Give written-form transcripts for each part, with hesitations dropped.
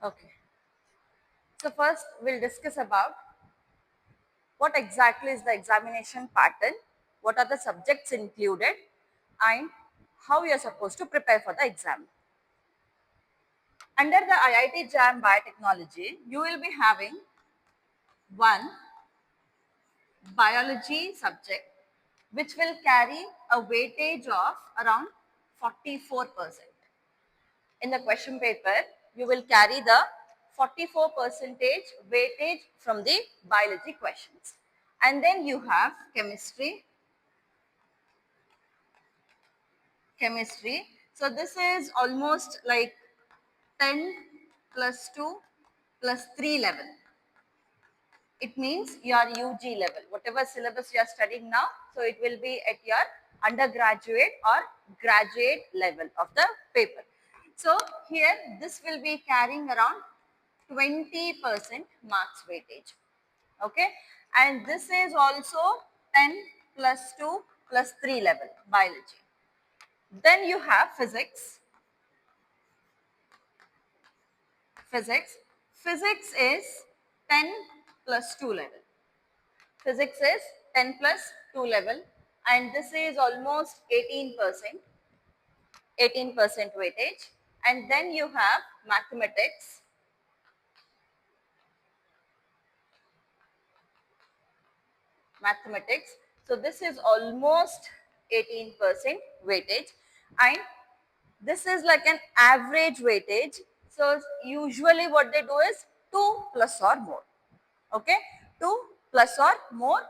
Okay. So first we'll discuss about what exactly is the examination pattern, what are the subjects included, and how you are supposed to prepare for the exam. Under the IIT JAM Biotechnology, you will be having one biology subject which will carry a weightage of around 44%. In the question paper, you will carry the 44 percentage weightage from the biology questions. And then you have chemistry. So this is almost like 10 plus 2 plus 3 level. It means your UG level, whatever syllabus you are studying now, so it will be at your undergraduate or graduate level of the paper. So here this will be carrying around 20% marks weightage. Okay, and this is also 10 plus 2 plus 3 level biology. Then you have physics. Physics is 10 plus 2 level. Physics is 10 plus 2 level, and this is almost 18% weightage. And then you have mathematics. So this is almost 18% weightage, and this is like an average weightage. So usually what they do is 2 plus or more. Okay, 2 plus or more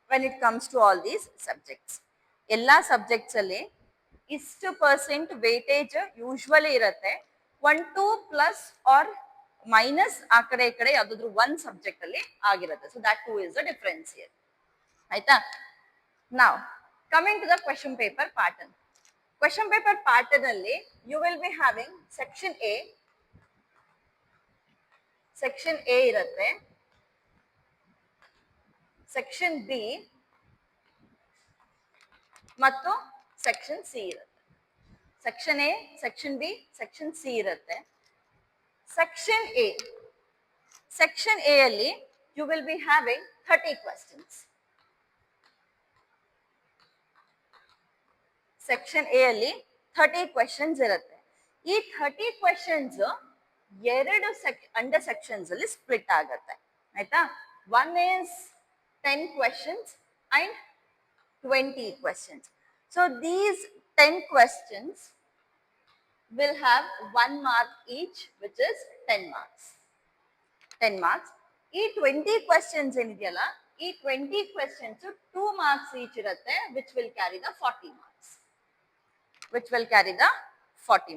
when it comes to all these subjects. ಎಲ್ಲ subjects ಅಲ್ಲಿ ಇಷ್ಟು percent weightage usually ಇರುತ್ತೆ. 1-2 plus R minus ಆ ಕಡೆ ಈ ಕಡೆ ಯಾವುದಾದ್ರೂ ಒಂದು ಸಬ್ಜೆಕ್ಟ್ ಅಲ್ಲಿ ಆಗಿರುತ್ತೆ. So that two is the difference here. ಆಯ್ತಾ? ನಾವು coming to the question paper pattern. Question paper pattern ಅಲ್ಲಿ you will be having section A ಇರುತ್ತೆ, ಸೆಕ್ಷನ್ ಬಿ ಮತ್ತು ಸೆಕ್ಷನ್ ಸಿ ಇರುತ್ತೆ. Section A, section B, section C ಇರುತ್ತೆ. Section A ಅಲ್ಲಿ you will be having 30 questions. Section A ಅಲ್ಲಿ 30 questions ಇರುತ್ತೆ. ಈ 30 questions ಎರಡು ಅಂಡರ್ ಸೆಕ್ಷನ್ಸ್ ಅಲ್ಲಿ ಸ್ಪ್ಲಿಟ್ ಆಗುತ್ತೆ. ಆಯ್ತಾ? One is 10 questions and 20 questions. So these 10 questions will have 1 mark each, which is 10 marks. 10 marks. ಈ 20 questions ಏನಿದೆಯಲ್ಲ, ಈ 20 questions 2 marks each ಇರುತ್ತೆ, which will carry the 40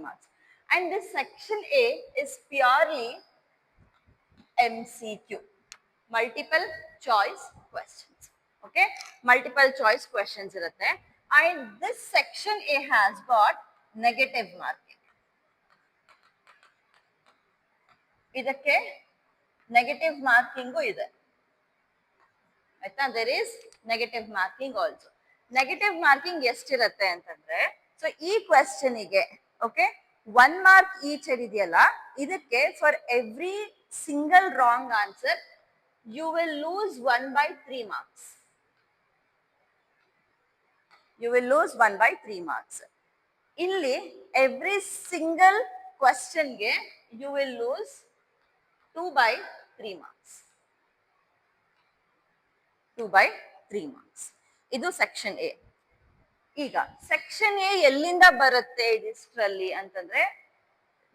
marks. And this section A is purely MCQ, multiple choice questions. Okay, multiple choice questions irutte, and this section A has got negative marking. Idakke negative marking ide. Aita, there is negative marking also. Negative marking estirutte antandre, so ee question ige okay 1 mark each idiyalla, idakke for every single wrong answer you will lose 1/3 marks. You will lose 1/3 marks. Illi every single question ge you will lose 2/3 marks. 2/3 marks. Idu section A. ಈಗ section A ಎಲ್ಲಿಂದ ಬರುತ್ತೆ ಇದಿಷ್ಟರಲ್ಲಿ ಅಂತಂದ್ರೆ,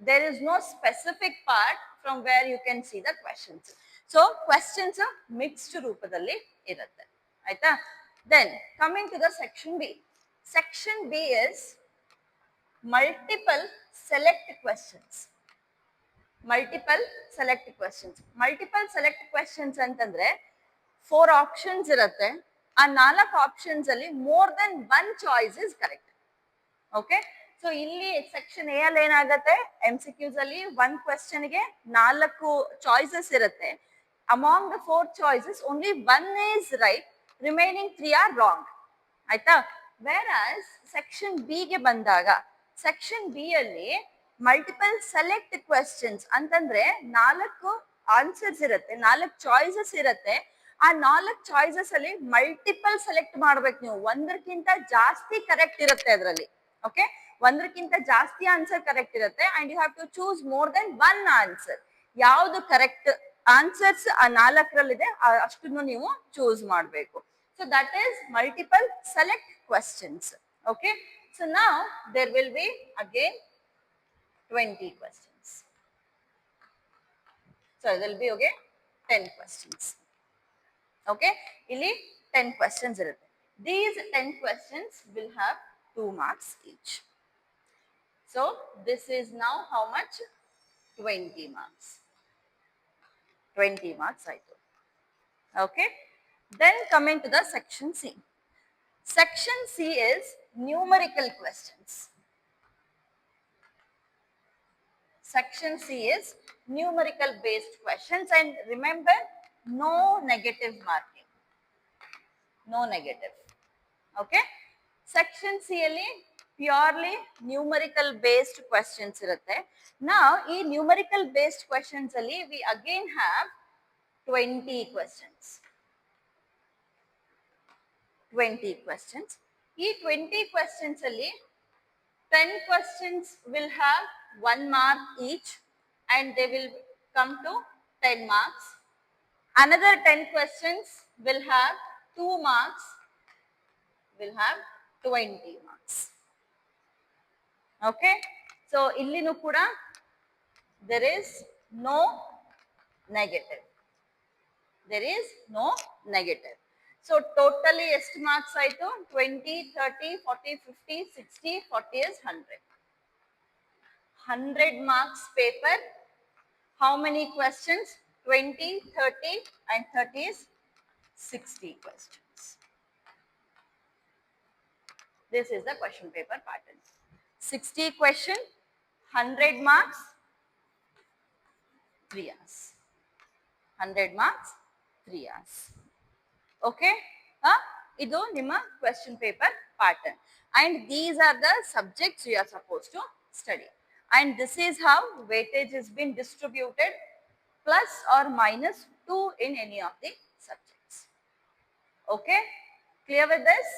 there is no specific part from where you can see the questions. So questions mixed ರೂಪದಲ್ಲಿ ಇರುತ್ತೆ. ಆಯ್ತಾ? Then coming to the section B. Section B is multiple select questions. Multiple select questions ಅಂತಂದ್ರೆ 4 options ಇರುತ್ತೆ. ಆ 4 options ಅಲ್ಲಿ more than 1 choice is correct. Okay, so ಇಲ್ಲಿ section A ಅಲ್ಲಿ ಏನಾಗುತ್ತೆ, MCQs ಅಲ್ಲಿ 1 ಕ್ವೆಶ್ಚನ್ ಗೆ 4 ಚಾಯ್ಸಸ್ ಇರುತ್ತೆ. Among the 4 choices only 1 is right, remaining 3 are wrong. ಆಯ್ತಾ? ವೇರ್ ಆಸ್ ಸೆಕ್ಷನ್ ಬಿ ಗೆ ಬಂದಾಗ, ಸೆಕ್ಷನ್ ಬಿ ಅಲ್ಲಿ ಮಲ್ಟಿಪಲ್ ಸೆಲೆಕ್ಟ್ ಕ್ವೆಶ್ಚನ್ಸ್ ಅಂತಂದ್ರೆ 4 ಆನ್ಸರ್ಸ್ ಇರುತ್ತೆ, 4 ಚಾಯ್ಸಸ್ ಇರುತ್ತೆ. ಆ 4 ಚಾಯ್ಸಸ್ ಅಲ್ಲಿ ಮಲ್ಟಿಪಲ್ ಸೆಲೆಕ್ಟ್ ಮಾಡ್ಬೇಕು ನೀವು. ಒಂದಕ್ಕಿಂತ ಜಾಸ್ತಿ ಕರೆಕ್ಟ್ ಇರುತ್ತೆ ಅದರಲ್ಲಿ. ಓಕೆ, ಒಂದಕ್ಕಿಂತ ಜಾಸ್ತಿ ಆನ್ಸರ್ ಕರೆಕ್ಟ್ ಇರುತ್ತೆ and you have to choose more than one answer. ಯಾವ್ದು ಕರೆಕ್ಟ್ ಆನ್ಸರ್ಸ್ ಆ 4ರಲ್ಲಿದೆ ಅಷ್ಟನ್ನು ನೀವು ಚೂಸ್ ಮಾಡಬೇಕು. So that is multiple select questions. Okay, so now there will be again 20 questions. So there will be okay 10 questions. Okay, ಇಲ್ಲಿ 10 questions ಇರುತ್ತೆ. These 10 questions will have 2 marks each. So this is now how much? 20 marks. 20 marks ಆಯ್ತು. Okay, then coming to the section C. Section C is numerical questions. Section C is numerical based questions and remember no negative marking. No negative. Okay. Section C ಅಲ್ಲಿ purely numerical based questions ಇರುತ್ತೆ. Now ಈ numerical based questions ಅಲ್ಲಿ we again have 20 questions. 20 questions. ಈ 20 questions ಅಲ್ಲಿ 10 questions will have 1 mark each and they will come to 10 marks. Another 10 questions will have 2 marks, will have 20 marks. Okay, so illinu kuda there is no negative. There is no negative. So totally ಎಷ್ಟು marks ಆಯ್ತು? 20, 30, 40, 50, 60, 40 is 100. 100 marks paper. How many questions? 20, 30 and 30 is 60 questions. This is the question paper pattern. 60 question, 100 marks, 3 hours. 100 marks, 3 hours. Okay? Idu nimma question paper pattern. And these are the subjects you are supposed to study. And this is how weightage has been distributed, plus or minus 2 in any of the subjects. Okay, clear with this?